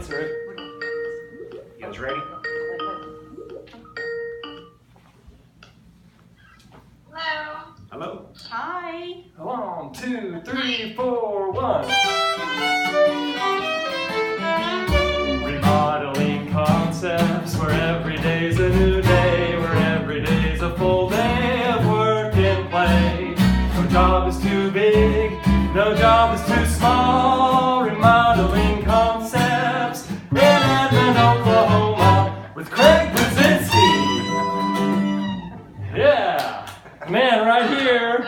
answer it. You guys ready? Hello. Hello. Hi. 1, 2, 3, 4, 1. Remodeling concepts where every day's a new day, where every day's a full day of work and play. No job is too big, no job is too small. Remodeling concepts in Edmond, Oklahoma with Craig Brzezinski. Yeah, man, right here.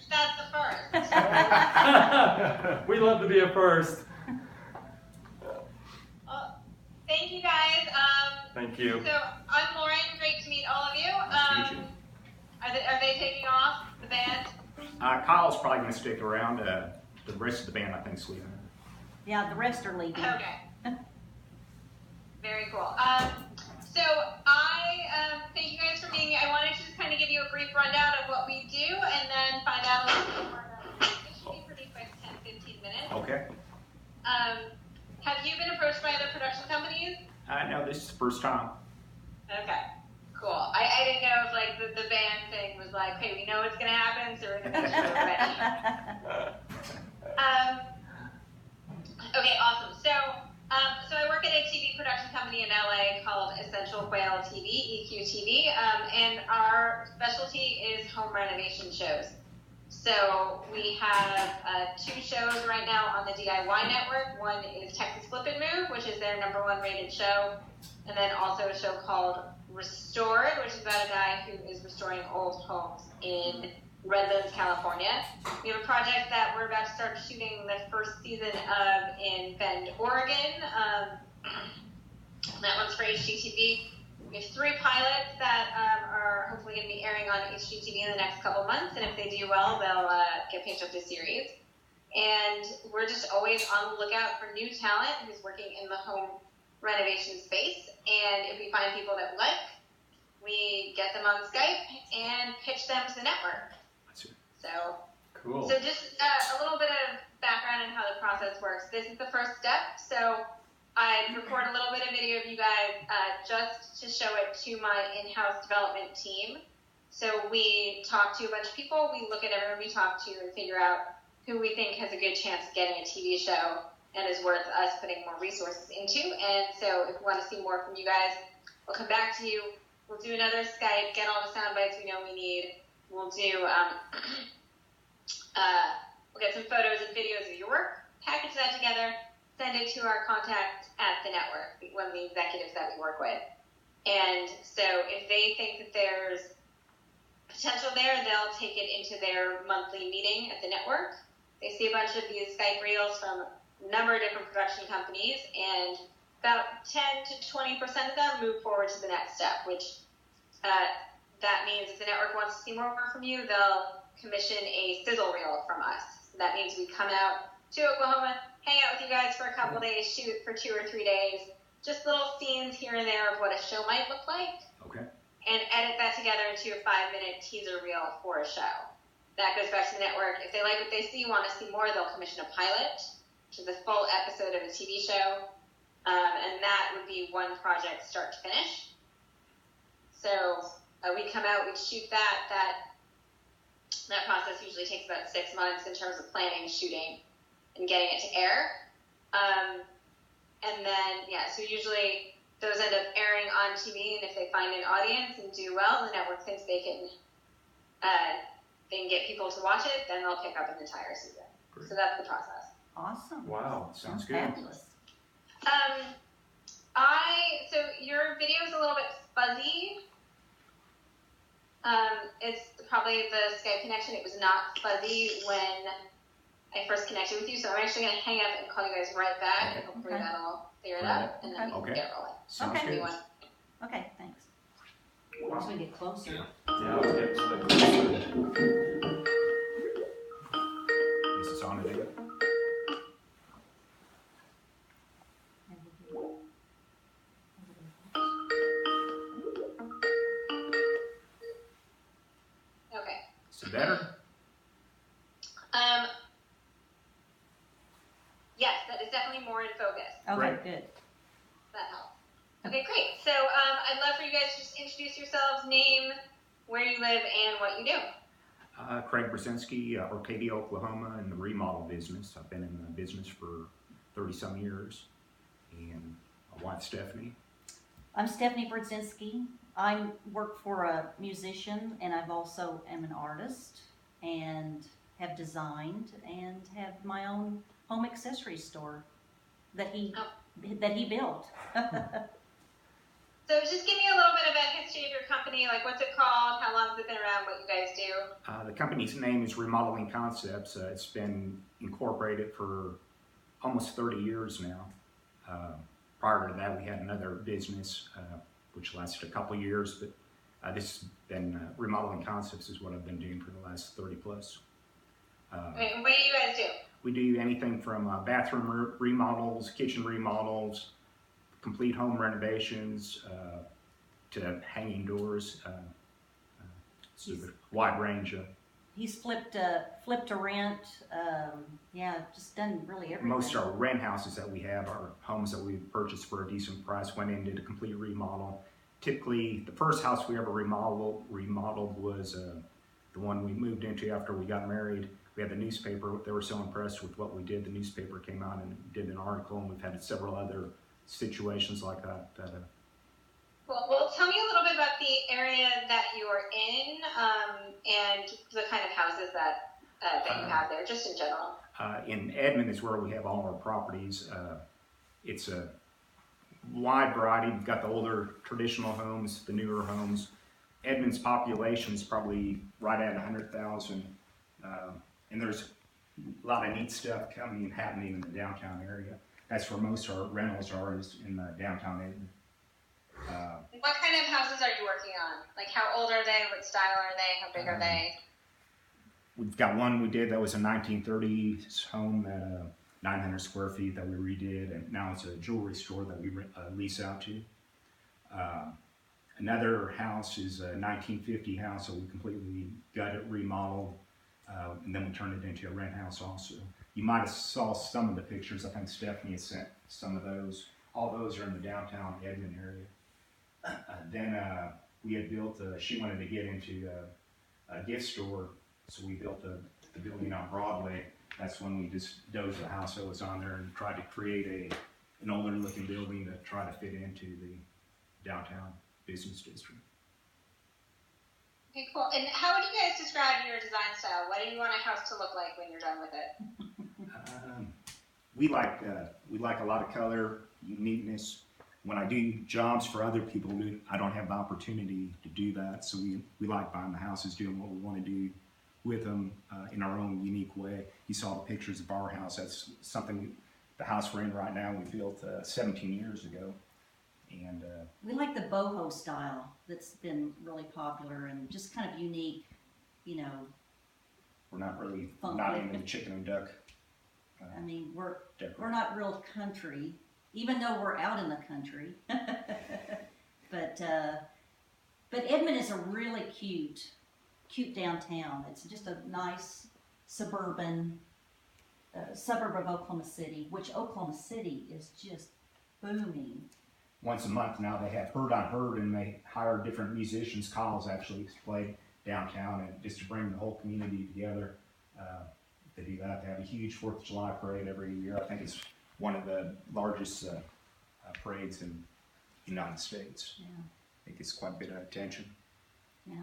That's the first. We love to be a first. Thank you guys. Thank you. So I'm Lauren. Great to meet all of you. Nice to meet you. Are they taking off the band? Kyle's probably going to stick around. The rest of the band, I think, is leaving. Yeah, the rest are leaving. Okay. Very cool. So I thank you guys for meeting me. I wanted to just kind of give you a brief rundown of what we do and then find out a little bit more about it. This should be pretty quick, 10-15 minutes. Okay. Have you been approached by other production companies? No, this is the first time. Okay, cool. I didn't know if like the band thing was like, hey, we know it's gonna happen, so we're gonna push it already. Okay, awesome. So I work at a TV production company in LA called Essential Whale TV, EQTV, and our specialty is home renovation shows. So we have 2 shows right now on the DIY network. One is Texas Flip and Move, which is their #1 rated show, and then also a show called Restored, which is about a guy who is restoring old homes in Redlands, California. We have a project that we're about to start shooting the first season of in Bend, Oregon. That one's for HGTV. We have 3 pilots that are hopefully going to be airing on HGTV in the next couple months, and if they do well, they'll get picked up to series. And we're just always on the lookout for new talent who's working in the home renovation space. And if we find people that we like, we get them on Skype and pitch them to the network. So, Cool. So just a little bit of background on how the process works. This is the first step. So I record a little bit of video of you guys just to show it to my in-house development team. So we talk to a bunch of people. We look at everyone we talk to and figure out who we think has a good chance of getting a TV show and is worth us putting more resources into. And so if we want to see more from you guys, we'll come back to you. We'll do another Skype, get all the sound bites we know we need. We'll do, we'll get some photos and videos of your work, package that together, send it to our contact at the network, one of the executives that we work with. And so if they think that there's potential there, they'll take it into their monthly meeting at the network. They see a bunch of these Skype reels from a number of different production companies, and about 10 to 20% of them move forward to the next step, which that means if the network wants to see more work from you, they'll commission a sizzle reel from us. So that means we come out to Oklahoma, hang out with you guys for a couple days, shoot for 2 or 3 days, just little scenes here and there of what a show might look like. Okay. And edit that together into a 5-minute teaser reel for a show. That goes back to the network. If they like what they see, want to see more, they'll commission a pilot, which is a full episode of a TV show. And that would be one project start to finish. So we come out, we shoot that. That process usually takes about 6 months in terms of planning, shooting, and getting it to air. And then, so usually those end up airing on TV, and if they find an audience and do well, the network thinks they can get people to watch it, then they'll pick up an entire season. Great. So that's the process. Awesome. Wow, sounds good. Fabulous. So your video is a little bit fuzzy. It's probably the Skype connection. It was not fuzzy when I first connected with you, so I'm actually going to hang up and call you guys right back, and hopefully that'll clear it up, and then we can get rolling. Sounds good. Okay, thanks. Once we get closer. Yeah, let's get closer. Is this on today? Okay. Is it better? Yes, that is definitely more in focus. Okay, Great. good. That helps. Okay, great. So I'd love for you guys to just introduce yourselves, name, where you live, and what you do. Craig Brzezinski, Arcadia, Oklahoma, in the remodel business. I've been in the business for 30-some years. And my wife, Stephanie. I'm Stephanie Brzezinski. I work for a musician, and I've also am an artist, and have designed and have my own home accessory store that he built. So just give me a little bit of a history of your company, like what's it called, how long has it been around, what you guys do? The company's name is Remodeling Concepts. It's been incorporated for almost 30 years now. Prior to that, we had another business, which lasted a couple years, but this has been Remodeling Concepts is what I've been doing for the last 30 plus. What do you guys do? We do anything from bathroom remodels, kitchen remodels, complete home renovations, to hanging doors. So a wide range of. He's flipped to rent. Just done really everything. Most of our rent houses that we have are homes that we purchased for a decent price, went in, did a complete remodel. Typically, the first house we ever remodeled was the one we moved into after we got married. We had the newspaper. They were so impressed with what we did. The newspaper came out and did an article, and we've had several other situations like that. Cool. Well, tell me a little bit about the area that you're in, and the kind of houses that you have there, just in general. In Edmond is where we have all our properties. It's a wide variety. We've got the older traditional homes, the newer homes. Edmond's population is probably right at 100,000, and there's a lot of neat stuff coming and happening in the downtown area. That's where most of our rentals are, is in downtown Edmond. What kind of houses are you working on? Like, how old are they? What style are they? How big are they? We've got one we did that was a 1930s home at 900 square feet that we redid, and now it's a jewelry store that we lease out to. Another house is a 1950 house that we completely gutted, remodeled, and then we turned it into a rent house also. You might have saw some of the pictures. I think Stephanie had sent some of those. All those are in the downtown Edmond area. Then we had built, she wanted to get into a gift store, so we built the building on Broadway. That's when we just dozed the house that was on there and tried to create an older looking building to try to fit into the downtown business district. Okay, cool. And how would you guys describe your design style? What do you want a house to look like when you're done with it? We like a lot of color, uniqueness. When I do jobs for other people, I don't have the opportunity to do that, so we like buying the houses, doing what we want to do with them in our own unique way. You saw the pictures of our house. That's something, the house we're in right now, we built 17 years ago. And we like the boho style that's been really popular and just kind of unique, you know. We're not into the chicken and duck. I mean, we're not real country, even though we're out in the country. But Edmond is a really cute downtown. It's just a nice suburb of Oklahoma City, which Oklahoma City is just booming. Once a month now they have Herd on Herd, and they hire different musicians. Kyle's actually played downtown, and just to bring the whole community together. They do that. They have a huge 4th of July parade every year. I think it's one of the largest parades in the United States. Yeah. I think it's quite a bit of attention. Yeah.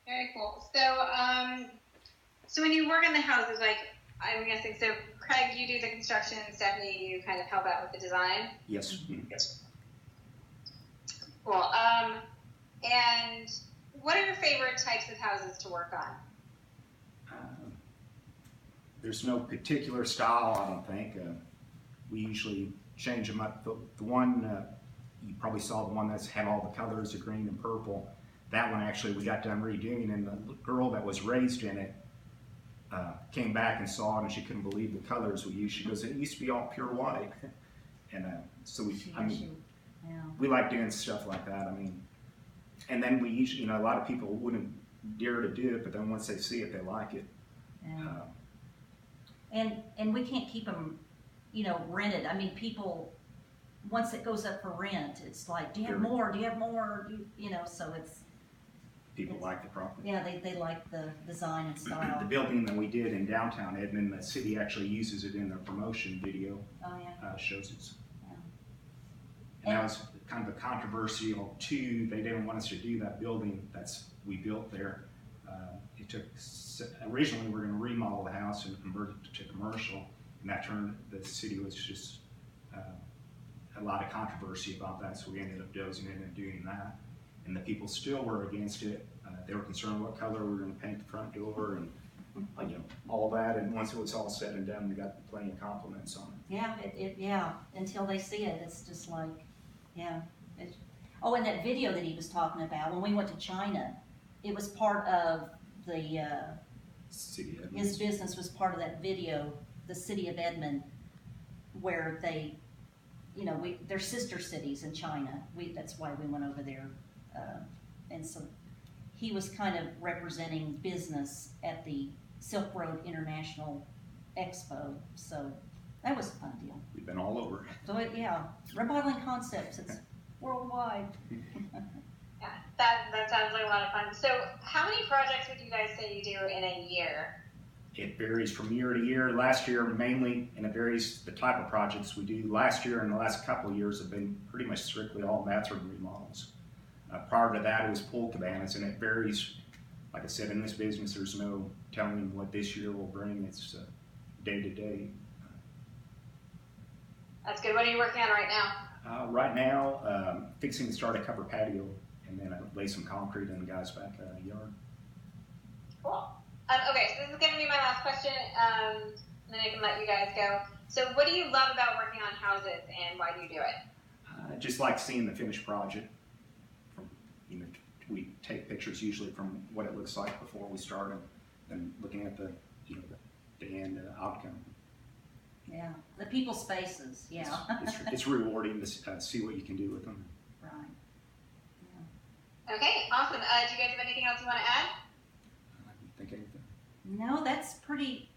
Very cool. So when you work in the houses, like, I'm guessing, so Craig, you do the construction, Stephanie, you kind of help out with the design? Yes. Mm-hmm. Yes. Cool. And what are your favorite types of houses to work on? There's no particular style, I don't think. We usually change them up. The one, you probably saw the one that's had all the colors of green and purple. That one actually we got done redoing, and the girl that was raised in it came back and saw it, and she couldn't believe the colors we used. She goes, it used to be all pure white. And so we like doing stuff like that. I mean, and then we usually, a lot of people wouldn't dare to do it, but then once they see it, they like it. Yeah. And we can't keep them, rented. I mean, people once it goes up for rent, it's like, do you have more? Do you have more? You know, so it's People like the property. yeah, they like the design and The style. building that we did in downtown Edmond, the city actually uses it in their promotion video, Oh yeah. shows it. Yeah. And that was kind of a controversial too. They didn't want us to do that building we built there. It took, originally we were going to remodel the house and convert it to commercial, and that turned, the city was just a lot of controversy about that, so we ended up dozing in and doing that. And the people still were against it. They were concerned what color we were going to paint the front door and all that. And once it was all said and done, we got plenty of compliments on it. Yeah, yeah. Until they see it, it's just like, yeah. Oh, and that video that he was talking about when we went to China, it was part of the City of Edmond. his business was part of that video, the city of Edmond, where they, you know, they're sister cities in China. That's why we went over there, and so he was kind of representing business at the Silk Road International Expo. So that was a fun deal. We've been all over. So yeah, remodeling concepts. It's worldwide. Yeah, that sounds like a lot of fun. So how many projects would you guys say you do in a year? It varies from year to year. Last year mainly, and it varies the type of projects we do. Last year and the last couple of years have been pretty much strictly all bathroom remodels. Prior to that, it was pool cabanas, and it varies. Like I said, in this business, there's no telling what this year will bring. It's day to day. That's good. What are you working on right now? Right now, fixing to start a covered patio, and then lay some concrete in the guy's back yard. Cool. Okay, so this is going to be my last question, and then I can let you guys go. So what do you love about working on houses, and why do you do it? Just like seeing the finished project. We take pictures usually from what it looks like before we start them, and looking at the end outcome. Yeah, the people's faces. Yeah. It's rewarding to see what you can do with them. Right. Okay, awesome. Do you guys have anything else you want to add? I don't think anything. No, that's pretty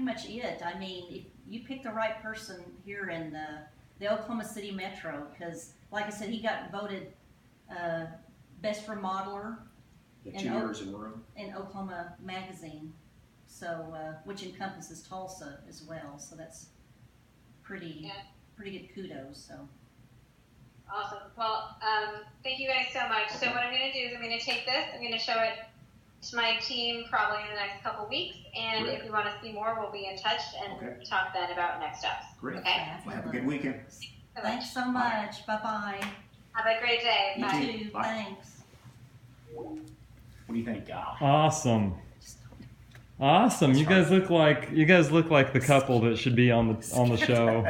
much it. I mean, if you pick the right person here in the Oklahoma City Metro, because like I said, he got voted best remodeler Yeah, 2 years in a row. in Oklahoma Magazine, so which encompasses Tulsa as well. So that's pretty good kudos. So Awesome. Well, thank you guys so much. So what I'm going to do is I'm going to take this, I'm going to show it to my team probably in the next couple weeks, and Great. if you want to see more, we'll be in touch and talk then about next steps. Great. Okay? Well, have a good weekend. thanks so much. Bye bye. Have a great day. You Bye. too. You too. Bye. Thanks. What do you think, Gal? Awesome. Awesome. You guys look like the couple that should be on the show.